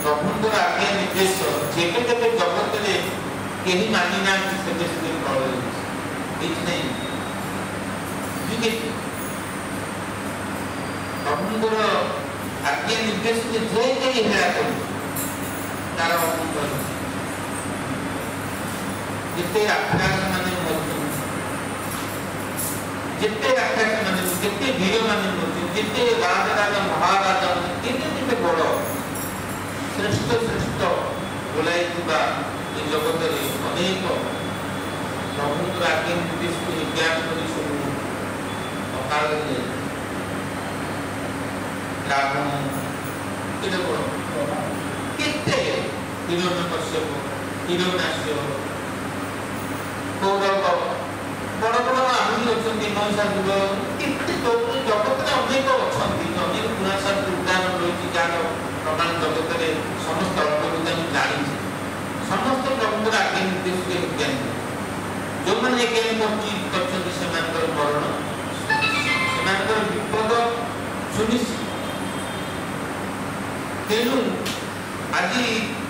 ପ୍ରଭୁଙ୍କର ଆଜ୍ଞା ନିର୍ଦ୍ଦେଶ ଯେବେ ଯେବେ ଜଗତରେ କେହି ମାନି ନାହାନ୍ତି ସେବେ ସେବେ ପ୍ରଳୟ ହେଇଛି ନାହିଁ। ଯୁଗେ ପ୍ରଭୁଙ୍କର ଆଜ୍ଞା ନିର୍ଦ୍ଦେଶ ଯେ କେହି ହେଳା କରୁ ତାର ଯେତେ ରାକ୍ଷସ ମାନେ ମରୁଛନ୍ତି, ଯେତେ ରାକ୍ଷସ ମାନେ ଯେତେ ବୀର ମାନେ ମରୁଛନ୍ତି, ଯେତେ ରାଜା ମହାରାଜା କେତେ କେତେ ବଡ଼ ଶ୍ରେଷ୍ଠ ଶ୍ରେଷ୍ଠ ବୋଲାଇଥିବା ଏ ଜଗତରେ ଅନେକ ପ୍ରଭୁଙ୍କର ଆଜ୍ଞା ନିର୍ଦ୍ଦେଶକୁ ଜ୍ଞାନ କରି ସବୁ ଅକାଳରେ ରାବଣ କେତେ ବଡ଼ କେତେ ହିରଣ୍ୟକଶ୍ୟପ, ହିରଣ୍ୟାକ୍ଷ, କୌରବ ବଡ଼ ବଡ଼ ଆହୁରି ଅଛନ୍ତି, ମହିଷାସୁର କେତେ ଜଗତରେ ଅନେକ ଅଛନ୍ତି, ଅନେକ ପୁରାଶାସ୍ତ୍ର ଉଦାହରଣ ରହିଛି ଯାହାର ପ୍ରମାଣ ଜଗତରେ ସମସ୍ତ ଅଳ୍ପକୁ ଆମେ ଜାଣିଛେ। ସମସ୍ତ ପ୍ରଭୁଙ୍କର ଆଜ୍ଞା ନିର୍ଦ୍ଦେଶକୁ ଜ୍ଞାନ ଯେଉଁମାନେ ଜ୍ଞାନ କରିଛନ୍ତି ସେମାନଙ୍କର ମରଣ, ସେମାନଙ୍କର ବିପଦ ସୁନିଶ୍ଚିତ। ତେଣୁ ଆଜି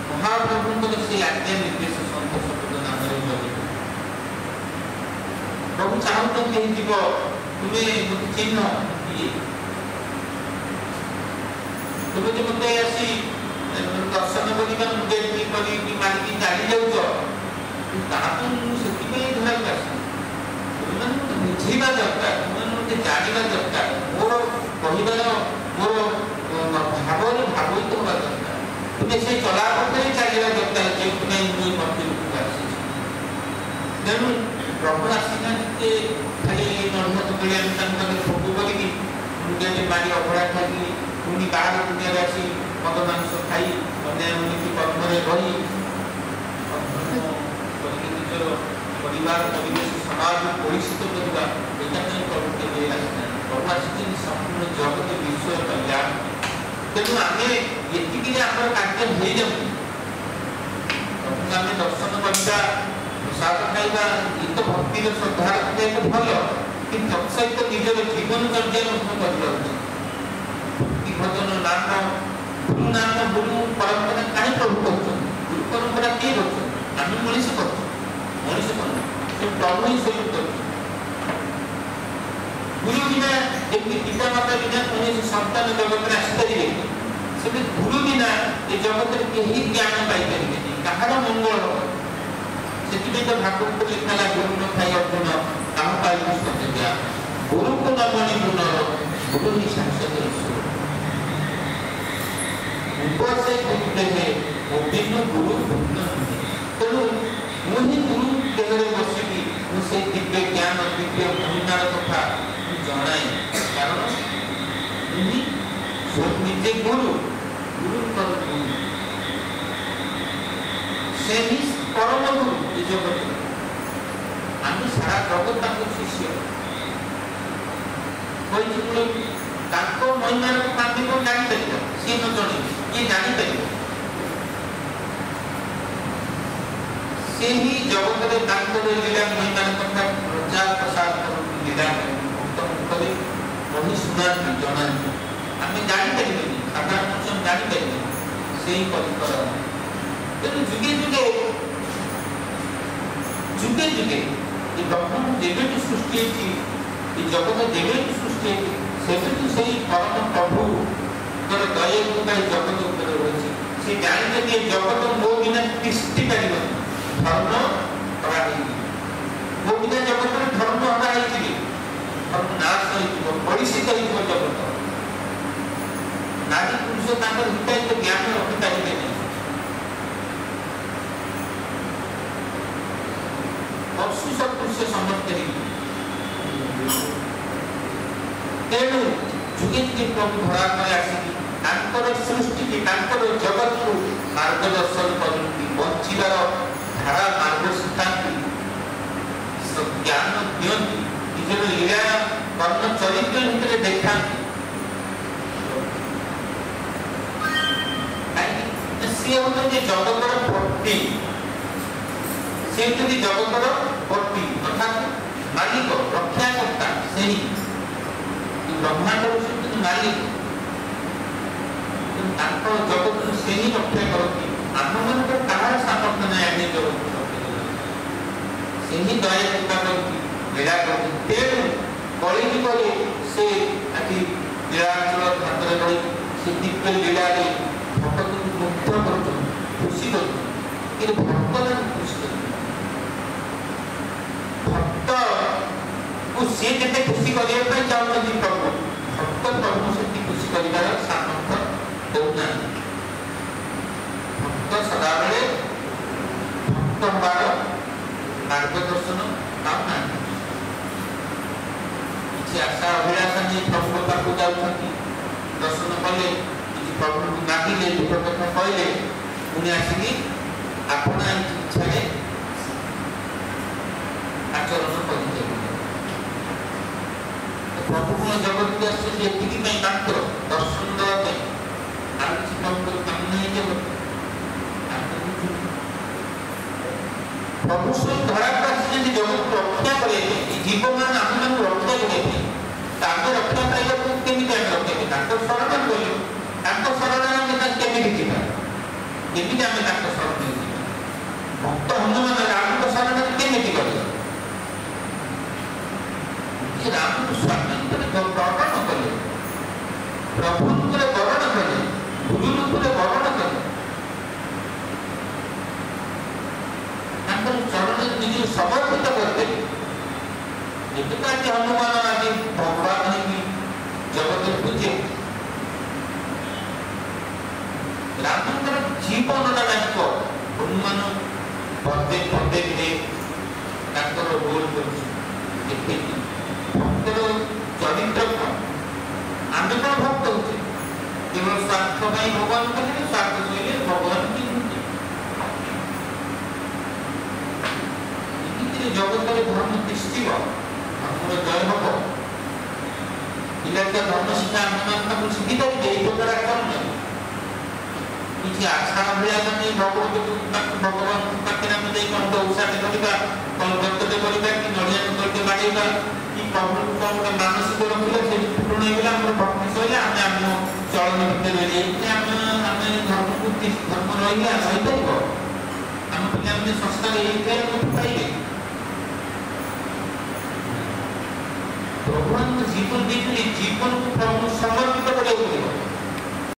ମହାପ୍ରଭୁଙ୍କର ସେ ଆଜ୍ଞା ନିର୍ଦ୍ଦେଶ ସନ୍ତୋଷ ନାମରେ ଜଗତ ପ୍ରଭୁ ଚାହୁଁଛନ୍ତି ଯିବ ତୁମେ ମୋତେ ଚିହ୍ନ ଇଏ ତୁମେ ଯେ ମୋତେ ଆସି ଦର୍ଶନ କରିବା ମୁଣ୍ଡେଇ କରିକି ମାରିକି ଚାଲି ଯାଉଛ, ତାହା ତ ମୁଁ ସେଥିପାଇଁ ଧରାକୁ ଆସିବି। ତୁମେମାନେ ମୋତେ ବୁଝିବା ଦରକାର, ତୁମେମାନେ ମୋତେ ଜାଣିବା ଦରକାର, ମୋର କହିବାର ମୋର ଭାବରେ ଭାବିତ ହେବା ଦରକାର। ତୁମେ ସେ ଚଲାପଥରେ ଚାଲିବା ଦରକାର ଯେଉଁଥିପାଇଁ ମୁଁ ମନ୍ଦିରକୁ ଆସିଛି। ତେଣୁ ପ୍ରଭୁ ଆସିନାହାନ୍ତି ଖାଲି ନର୍ମତ କରି ଆମେ ତାଙ୍କ ପାଖରେ ଫୋଟୋ କରିକି ମୁଣ୍ଡରେ ମାରି ଅଭଡ଼ା ଖାଇକି ପୁଣି ବାହାର ଦୁନିଆରେ ଆସି ମଦ ମାଂସ ଖାଇ ଅନ୍ୟାନ୍ୟ କର୍ମରେ ରହି କରିକି ନିଜର ପରିବାର ପରିବେଶ ସମାଜକୁ ପରିଚିତ କରିବା, ଏଇଟା ପାଇଁ ପ୍ରଭୁ କେବେ ଆସିନାହାନ୍ତି। ପ୍ରଭୁ ଆସିଛନ୍ତି ସମ୍ପୂର୍ଣ୍ଣ ଜଗତ ବିଷୟ କଲ୍ୟାଣ। ତେଣୁ ଆମେ ଏତିକିରେ ଆମର କାର୍ଯ୍ୟ ହେଇଯାଉଛି। ପ୍ରଭୁଙ୍କୁ ଆମେ ଦର୍ଶନ କରିବା, ପ୍ରସାଦ ଖାଇବା, ଗୀତ ଭକ୍ତିର ଶ୍ରଦ୍ଧାର ଖାଇବା ଭଲ, କିନ୍ତୁ ତତ୍ସହିତ ନିଜର ଜୀବନଚର୍ଯ୍ୟା ମଧ୍ୟ କରିବା ଉଚିତ। ଭକ୍ତି ଭଜନ ନାମ ଗୁରୁ ନାମ ଗୁରୁ ପରମ୍ପରା କାହିଁ ପ୍ରଭୁ କରୁଛନ୍ତି? ଗୁରୁ ପରମ୍ପରା କିଏ କରୁଛନ୍ତି? ଆମେ ମଣିଷ କରୁଛୁ, ମଣିଷ କରୁଛୁ, ସେ ପ୍ରଭୁ ହିଁ ସ୍ୱୟଂ କରୁଛନ୍ତି। ଗୁରୁ ବିନା ଯେମିତି ପିତା ମାତା ବିନା କୌଣସି ସନ୍ତାନ ଜଗତରେ ଆସିପାରିବେ, ସେମିତି ଗୁରୁ ବିନା ଏ ଜଗତରେ କେହି ଜ୍ଞାନ ପାଇପାରିବେନି, କାହାର ମଙ୍ଗଳ ହେବ। ସେଥିପାଇଁ ତ ଭାଗବତ ଲେଖା ହେଲା ଗୁରୁ ନ ଖାଇ ଅର୍ଜୁନ କାମ ପାଇବୁ ସତ୍ୟ। ଗୁରୁକୁ ନ ମଣି ଗୁଣ ଗୁରୁ ହିଁ ଶାଶ୍ୱତ ଈଶ୍ୱର। ଉପସେ ଗୁରୁ ଦେହେ ବିଭିନ୍ନ ଗୁରୁ ଭିନ୍ନ ନୁହେଁ। ତେଣୁ ମୁଁ ହିଁ ଗୁରୁ ଦେହରେ ବସିକି ମୁଁ ସେଇ ଦିବ୍ୟ ଜ୍ଞାନ ଦିବ୍ୟ ମହିମାର କଥା ମୁଁ ଜଣାଏ। କାରଣ ନିଜେ ଗୁରୁ, ଗୁରୁଙ୍କର ଗୁରୁ, ସେ ହିଁ ପରମ ଗୁରୁ ଏ ଜଗତରେ। ଆମେ ସାରା ଜଗତ ତାଙ୍କ ଶିଷ୍ୟ କହିଛି ମୂଳକୁ ତାଙ୍କ ମହିମାର ଆମେ କଣ ଜାଣିପାରିବ? ସିଏ ନ ଜଣେଇବେ କିଏ ଜାଣିପାରିବ? ସେ ହିଁ ଜଗତରେ ତାଙ୍କର ଲୀଳା ମହିମାର କଥା ପ୍ରଚାର ପ୍ରସାର କରନ୍ତି, ଲୀଳା ଭକ୍ତ ମୁଖରେ କହି ଶୁଣାନ୍ତି, ଜଣାନ୍ତି। ଆମେ ଜାଣିପାରିବେନି, ସାଧାରଣ ମଣିଷ ଜାଣିପାରିବେନି, ସେଇ ପରିକର। ତେଣୁ ଯୁଗେ ଯୁଗେ ଯୁଗେ ଯୁଗେ ଏ ବ୍ରହ୍ମାଣ୍ଡ ଯେବେଠୁ ସୃଷ୍ଟି ହେଇଛି, ଏ ଜଗତ ଯେବେଠୁ ସୃଷ୍ଟି ହେଇଛି, ସେବେଠୁ ସେଇ ପରମ ପ୍ରଭୁଙ୍କର ଦୟା କୃପା ଏ ଜଗତ ଉପରେ ରହିଛି। ସେ ଜାଣିଛନ୍ତି ଏ ଜଗତ ମୋ ବିନା ତିଷ୍ଠି ପାରିବନି, ଧର୍ମ ହରା ହେଇଯିବ। ମୋ ବିନା ଜଗତରେ ଧର୍ମ ହରା ହେଇଯିବେ, ଧର୍ମ ନାଶ ହେଇଯିବ, ପରିଚିତ ହେଇଯିବ ଜଗତ। ନାରୀ ପୁରୁଷ ତାଙ୍କର ହିତାହିତ ଜ୍ଞାନ ରଖିପାରିବେନି। ପଶୁ ସଦୃଶ୍ୟ ସମସ୍ତେ ହେଇଯିବେ। ତେଣୁ ଯୁଗେ ଯୁଗେ ପ୍ରଭୁ ଧରା କରି ଆସିକି ତାଙ୍କର ସୃଷ୍ଟିକି ତାଙ୍କର ଜଗତକୁ ମାର୍ଗଦର୍ଶନ କରନ୍ତି, ବଞ୍ଚିବାର ଧାରା ମାର୍ଗ ଶିଖାନ୍ତି, ଜ୍ଞାନ ଦିଅନ୍ତି, ନିଜର ଲୀଳା କର୍ମ ଚରିତ୍ର ଭିତରେ ଦେଖାନ୍ତି। ସିଏ ହଉଛନ୍ତି ଜଗତର ପତି, ସେ ହଉଛନ୍ତି ଜଗତର ପତି ଅର୍ଥାତ୍ ମାଲିକ, ରକ୍ଷାକର୍ତ୍ତା। ସେହି ବ୍ରହ୍ମାଣ୍ଡର ସେ ହଉଛନ୍ତି ମାଲିକ, ତାଙ୍କ ଜଗତରୁ ସେ ହିଁ ରକ୍ଷା ସେହି ଦୟା କୃପା କରିକି ଲୀଳା କରି ତେଣୁ କଳିଯୁଗରେ ସେ ଆଜି ଲୀଳାଞ୍ଚଳ ଧାତରେ ରହି ସେ ଦିବ୍ୟ ଲୀଳାରେ ଭକ୍ତକୁ ମୁଗ୍ଧ କରୁଛନ୍ତି, ଖୁସି କରୁଛନ୍ତି। କିନ୍ତୁ ଭକ୍ତ ଖୁସି କରୁଛନ୍ତି ଭକ୍ତକୁ ସିଏ ଯେତେ ଖୁସି କରିବା ପାଇଁ ଚାହୁଁଛନ୍ତି ପ୍ରଭୁ, ଭକ୍ତ ପ୍ରଭୁ ସେଠି ଖୁସି କରିବାର ସାମର୍ଥ୍ୟ ଦେଉନାହାନ୍ତି। ଭକ୍ତ ସଦାବେଳେ ଭକ୍ତ ହବାର ମାର୍ଗଦର୍ଶନ ପାଉନାହାନ୍ତି। କିଛି ଆଶା ଅଭିଳାଷା ନେଇ ପ୍ରଭୁଙ୍କ ପାଖକୁ ଯାଉଛନ୍ତି, ଦର୍ଶନ କଲେ, କିଛି ପ୍ରଭୁଙ୍କୁ ମାଗିଲେ, ଦୁଃଖ କଥା କହିଲେ, ପୁଣି ଆସିକି ଆପଣା ଇଚ୍ଛାରେ ଆଚରଣ କରିଦେବେ। ପ୍ରଭୁ କଣ ଜଗତକୁ ଆସୁଛନ୍ତି ଏତିକି ପାଇଁ ମାତ୍ର ଦର୍ଶନ ଦେବା ପାଇଁ, ଆଉ କିଛି ପ୍ରଭୁଙ୍କର କାମ ନାହିଁ। ଜଗତ ପ୍ରଭୁ ସ୍ୱୟଂ ଧରାକୁ ଆସିଛନ୍ତି ଜଗତକୁ ରକ୍ଷା କରିବା ପାଇଁ, ଜୀବମାନ ଆମମାନଙ୍କୁ ରକ୍ଷା କରିବା ପାଇଁ। ତାଙ୍କ ରକ୍ଷା ପାଇବାକୁ କେମିତି ଆମେ ରକ୍ଷା ପାଇବା? ତାଙ୍କ ଶରଣ କଲୁ, ତାଙ୍କ ଶରଣରେ ଆମେ କେମିତି ଯିବା? କେମିତି ଆମେ ତାଙ୍କ ଶରଣରେ ଯିବା? ଭକ୍ତ ହନୁମାନ ରାମଙ୍କ ଶରଣରେ କେମିତି କରିବା? ରାମଙ୍କୁ ସ୍ୱାମୀଙ୍କର ବର୍ଣ୍ଣନ କଲେ, ପ୍ରଭୁଙ୍କର ବର୍ଣ୍ଣନ କଲେ, ଗୁରୁ ରୂପରେ ବର୍ଣ୍ଣନ କଲେ, ତାଙ୍କର ଚରଣରେ ନିଜକୁ ସମର୍ପିତ କରିଦେଲେ। ଯେହେତୁ ଆଜି ହନୁମାନ ଆଜି ଭଗବାନ ହେଇକି ଜଗତରେ ପୂଜେ, ରାମଙ୍କର ଜୀବନଟା ତାଙ୍କ ହନୁମାନ ପଦେ ପଦେ ତାଙ୍କର ରୋଲ କରୁଛି ଦେଖେଇକି। ଭକ୍ତର ଚରିତ୍ର କଣ? ଆମେ କଣ ଭକ୍ତ ହଉଛେ? କେବଳ ସ୍ୱାର୍ଥ ପାଇଁ ଭଗବାନ କହିଲେ, ସ୍ୱାର୍ଥ ଶୋଇଲେ ଭଗବାନ କି ଏମିତିରେ ଜଗତରେ ଧର୍ମ ତିଷ୍ଠିବ, ଆମର ଜୟ ହବ। ପିଲାଛୁଆ ଧର୍ମ ଶିକ୍ଷା ଆମେମାନେ ତାକୁ ଶିଖିପାରିବେ ଏଇ ପ୍ରକାର ଆଚରଣ। କିଛି ଆଶା ଅଭିଳାଷ ନେଇ ଭଗବାନଙ୍କ ପାଖରେ ଆମେ ଯାଇ କଣ ଉତ୍ସାହିତ କରିବା, କଣ ବ୍ରତଟେ କରିବା, କି ନଡ଼ିଆ କଦଳୀଟେ ବାଡ଼େଇବା, କି ପ୍ରଭୁଙ୍କୁ କଣ ଗୋଟେ ମାନସିକ ରଖିଲେ ସେଠି ପୂରଣ ହେଇଗଲା, ଆମର ଭକ୍ତି ସରିଲା, ଆମେ ଆମ ଚଳନ ଭିତରେ ରହିଲେ ଆମେ ଧର୍ମକୁ ଧର୍ମ ରହିଲେ ରହିପାରିବ। ଆମ ପିଲାମାନେ ସଂସ୍କାର ହେଇଥାଏ ପାଇବେ। ଭଗବାନଙ୍କ ଜୀବନ ଦେଇଥିଲେ, ଜୀବନକୁ ପ୍ରଭୁ ସମର୍ପିତ କରିବାକୁ ପଡ଼ିବ।